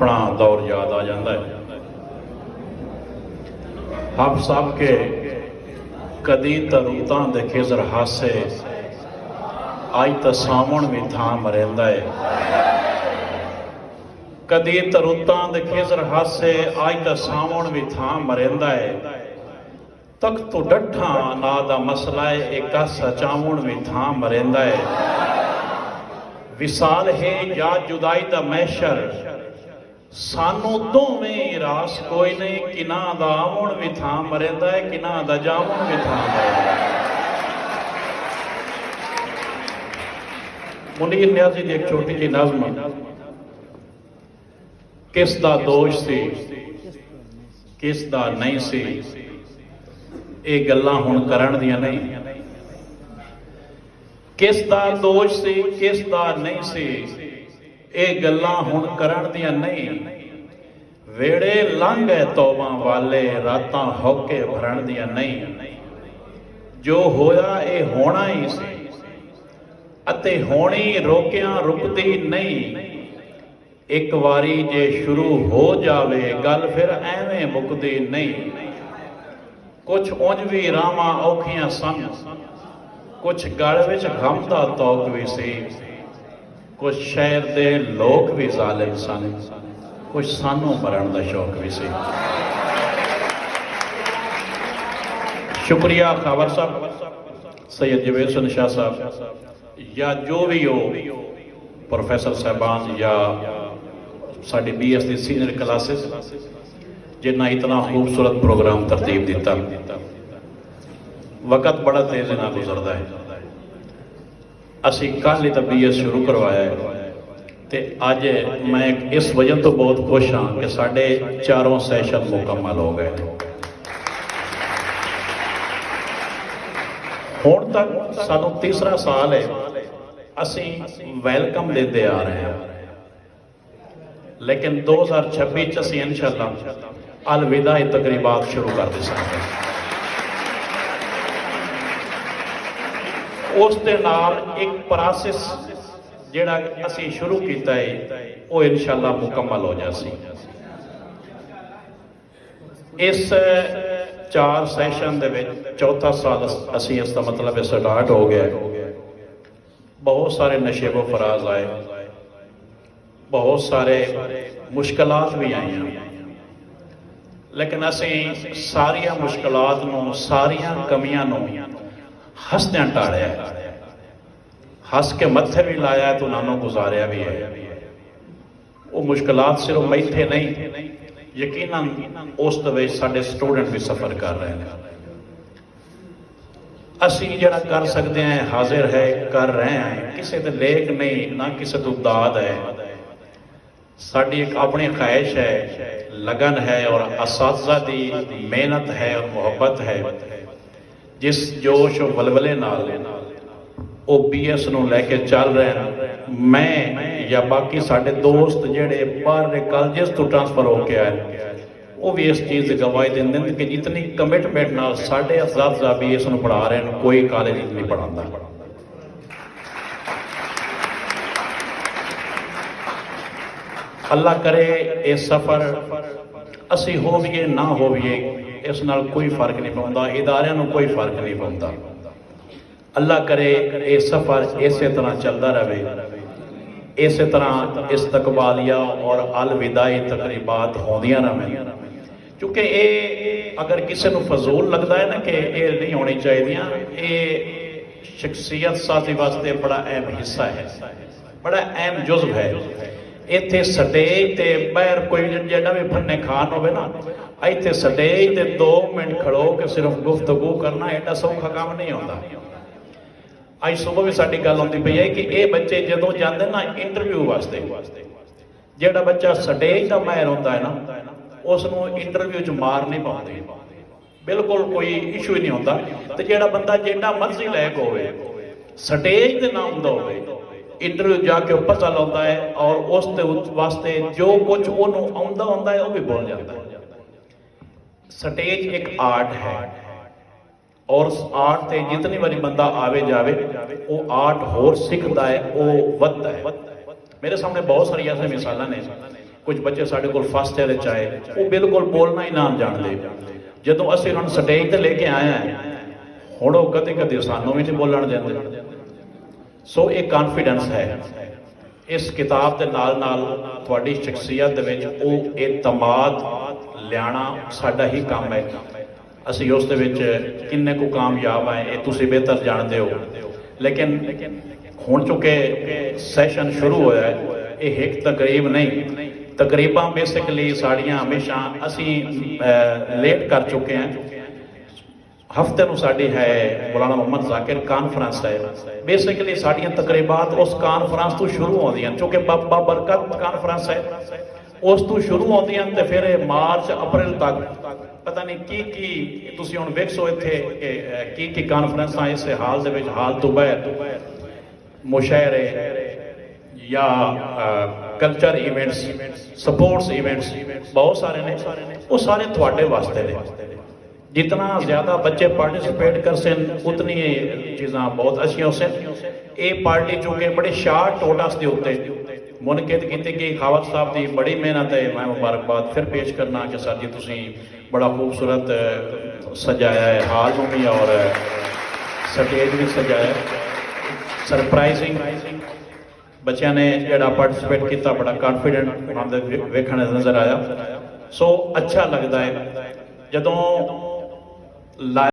अपना दौर याद आ जाता है। हब सब के कदी तरूतां दे खिजर हासे अज तो सावण भी थां मरेंदा है। कदी तरूतां दे खिजर हासे अज तो सावण भी थां मरेंदा है। तक तो डठा ना दा मसला है एक सचावण भी थां मरेंदा है। विसाल है या जुदाई दा मैशर सानू दोवें रास कोई नहीं। किना दा आवण भी थां मरेंदा है, किना दा जावण भी थां मरेंदा है। मुनीर न्याजी दी एक छोटी जी नज़म, किस दा दोष सी किस दा नहीं सी, ये गल्लां हुण करन दियां नहीं। किस दा दोष सी किस दा नहीं सी, ये गल्लां हुण करन दियां नहीं। वेड़े लंघ गए तौबां वाले रातां होके भरन दियां नहीं। जो होया ये होना ही सी अते होनी रोकियां रुकदी नहीं। एक वारी जे शुरू हो जावे गल फिर एवें मुकदी नहीं। कुछ उंज भी रावां औखियां सन, कुछ गल विच गम दा तौक भी सी। कुछ शहर दे लोग भी जालिम सन, कुछ सानू मरण दा शौक भी सी। शुक्रिया खावर साहब, सैयद जवेद हसन शाह साहब या जो भी हो, प्रोफैसर साहबान या साडी BS दी सीनियर क्लासिस जिन्हें इतना खूबसूरत प्रोग्राम तरतीब दिता। वक़्त बड़ा तेज़ी नाल गुजरदा है। असी कल ही तो BS शुरू करवाया है ते अज मैं इस वजह तो बहुत खुश हाँ कि साढ़े चारों सैशन मुकम्मल हो गए। हुण तक सानू तीसरा साल है, असी वेलकम देते आ रहे हैं। लेकिन 2026 असी इंशाअल्लाह अलविदाई तकरीबात शुरू कर दे सकते। उस दे नाल एक प्रोसेस जिहड़ा असी शुरू किया है वो इंशाअल्लाह मुकम्मल हो जासी। इस 4 सैशन दे विच चौथा साल असी इसका मतलब स्टार्ट हो गया। बहुत सारे नशेबो फराज आए, बहुत सारे मुश्किलात भी आई, लेकिन असी सारिया मुश्किलात नूं सारिया कमियां नूं हसदियां टालिया। हस के मत्थे भी लाया तो उन्होंने गुजारिया भी है। वो मुश्किलात सिर्फ बैठे नहीं, यकीनन उस दे साडे स्टूडेंट भी सफ़र कर रहे हैं। असी जिहड़ा कर सकते हैं हाजिर है, कर रहे हैं। किसी दे लेख नहीं, ना किसी तो दाद है। साडी एक अपनी ख्वाहिश है, लगन है और असातिज़ा दी मेहनत है और मुहब्बत है। जिस जोश और वलवले नाल वो BS नूं लैके चल रहे हैं। मैं या बाकी साडे दोस्त जिहड़े बाहर कॉलेज तो ट्रांसफर होके आए वो भी इस चीज़ की गवाही देंदे हैं कि जितनी कमिटमेंट नाल साडे असातिज़ा BS नूं पढ़ा रहे हैं, कोई कॉलेज नहीं पढ़ाता। अल्लाह करे ये सफ़र असी होवीए ना होवीए इस नाल कोई फर्क नहीं पाउंदा, इदारियां नूं कोई फर्क नहीं पाउंदा। अल्लाह करे ये सफ़र इस तरह चलता रहे, इस तरह इस्तकबालिया और अलविदाई तकरीबात होंदियां रहें। क्योंकि ये अगर किसी को फजूल लगता है ना कि ये नहीं होनी चाहिए, ये शख्सियत साथी वास्ते बड़ा अहम हिस्सा है, बड़ा अहम जुज़व है। इत्थे स्टेज ते बाहर कोई जिहड़ा भी फन्ने खान होवे ना, इत्थे स्टेज ते 2 मिनट खड़ो के सिर्फ गुफ्तगू करना एडा सौखा काम नहीं होता। अज सुबह भी साडी गल होंदी पई है कि ये बच्चे जदों जांदे ना इंटरव्यू वास्ते, जिहड़ा बच्चा स्टेज का माहिर होंदा है ना उसनूं इंटरव्यू च मार नहीं पाउंदे, बिल्कुल कोई इशू ही नहीं होता। तो जिहड़ा बंदा जिन्ना मर्जी लैक होवे स्टेज ते ना हुंदा होवे, इंटरव्यू जाके पता लगता है और उस वास्ते जो कुछ उन्होंने आउंदा हुंदा है वो भी बोल जाता है। स्टेज एक आर्ट है और उस आर्ट से जितनी बारी बंदा आवे जावे वो आर्ट होर सीखता है, वो वधदा है। मेरे सामने बहुत सारी ऐसे मिसालां ने, ਕੁਝ ਬੱਚੇ ਸਾਡੇ ਕੋਲ ਫਸਟ ਈਅਰ ਵਿੱਚ ਆਏ, ਉਹ ਬਿਲਕੁਲ ਬੋਲਣਾ ਹੀ ਨਾ ਜਾਣਦੇ। ਜਦੋਂ ਅਸੀਂ ਉਹਨਾਂ ਨੂੰ ਸਟੇਜ ਤੇ ਲੈ ਕੇ ਆਏ ਹਾਂ, ਹੁਣ ਉਹ ਕਦੇ ਕਦੇ ਸਾਨੂੰ ਵੀ ਨਹੀਂ ਬੋਲਣ ਦਿੰਦੇ। ਸੋ ਇਹ ਕਾਨਫੀਡੈਂਸ ਹੈ। ਇਸ ਕਿਤਾਬ ਦੇ ਨਾਲ ਨਾਲ ਤੁਹਾਡੀ ਸ਼ਖਸੀਅਤ ਦੇ ਵਿੱਚ ਉਹ ਇਤਮਾਦ ਲਿਆਣਾ ਸਾਡਾ ਹੀ ਕੰਮ ਹੈ। ਅਸੀਂ ਉਸ ਦੇ ਵਿੱਚ ਕਿੰਨੇ ਕੁ ਕਾਮਯਾਬ ਆਏ ਇਹ ਤੁਸੀਂ ਬਿਹਤਰ ਜਾਣਦੇ ਹੋ। ਲੇਕਿਨ ਹੁਣ ਚੁੱਕੇ ਸੈਸ਼ਨ ਸ਼ੁਰੂ ਹੋਇਆ ਹੈ, ਇਹ ਇੱਕ ਤਕਰੀਬ ਨਹੀਂ, ਤਕਰੀਬਾਂ ਬੇਸਿਕਲੀ ਸਾਡੀਆਂ ਹਮੇਸ਼ਾ ਅਸੀਂ ਲੇਟ ਕਰ ਚੁੱਕੇ ਹਾਂ। ਹਫਤੇ ਨੂੰ ਸਾਡੀ ਹੈ ਮੌਲਾਨਾ ਮੁਹੰਮਦ ਜ਼ਾਕਿਰ ਕਾਨਫਰੰਸ ਹੈ। ਬੇਸਿਕਲੀ ਸਾਡੀਆਂ ਤਕਰੀਬਾਤ ਉਸ ਕਾਨਫਰੰਸ ਤੋਂ ਸ਼ੁਰੂ ਹੁੰਦੀਆਂ, ਕਿਉਂਕਿ ਬਾਬਾ ਬਰਕਤ ਕਾਨਫਰੰਸ ਹੈ, ਉਸ ਤੋਂ ਸ਼ੁਰੂ ਹੁੰਦੀਆਂ ਤੇ ਫਿਰ ਇਹ ਮਾਰਚ ਅਪ੍ਰੈਲ ਤੱਕ ਪਤਾ ਨਹੀਂ ਕੀ ਤੁਸੀਂ ਹੁਣ ਵੇਖੋ ਇੱਥੇ ਕੀ ਕਾਨਫਰੰਸਾਂ ਇਸ ਹਾਲ ਦੇ ਵਿੱਚ, ਹਾਲ ਤੋਂ ਬਾਹਰ ਮੁਸ਼ਾਇਰੇ ਜਾਂ ਕਲਚਰ ਇਵੈਂਟਸ, ਸਪੋਰਟਸ ਇਵੈਂਟਸ ਬਹੁਤ ਸਾਰੇ ਨੇ। ਉਹ ਸਾਰੇ ਤੁਹਾਡੇ ਵਾਸਤੇ ਨੇ। जितना ज़्यादा बच्चे पार्टिसिपेट कर सन उतनी चीज़ा बहुत अच्छी हो सन। ये पार्टी चूँकि बड़े शार्ट टोटस के उत्ते मुनकिद की गई, खावत साहब की बड़ी मेहनत है। मैं मुबारकबाद फिर पेश करना कि सर जी तुसी बड़ा खूबसूरत सजाया है हाल में भी और स्टेज भी सजाया, सरप्राइजिंग बच्चों ने जोड़ा पार्टिसिपेट किया, बड़ा कॉन्फिडेंट वेखने नज़र आया। सो अच्छा लगता है जदों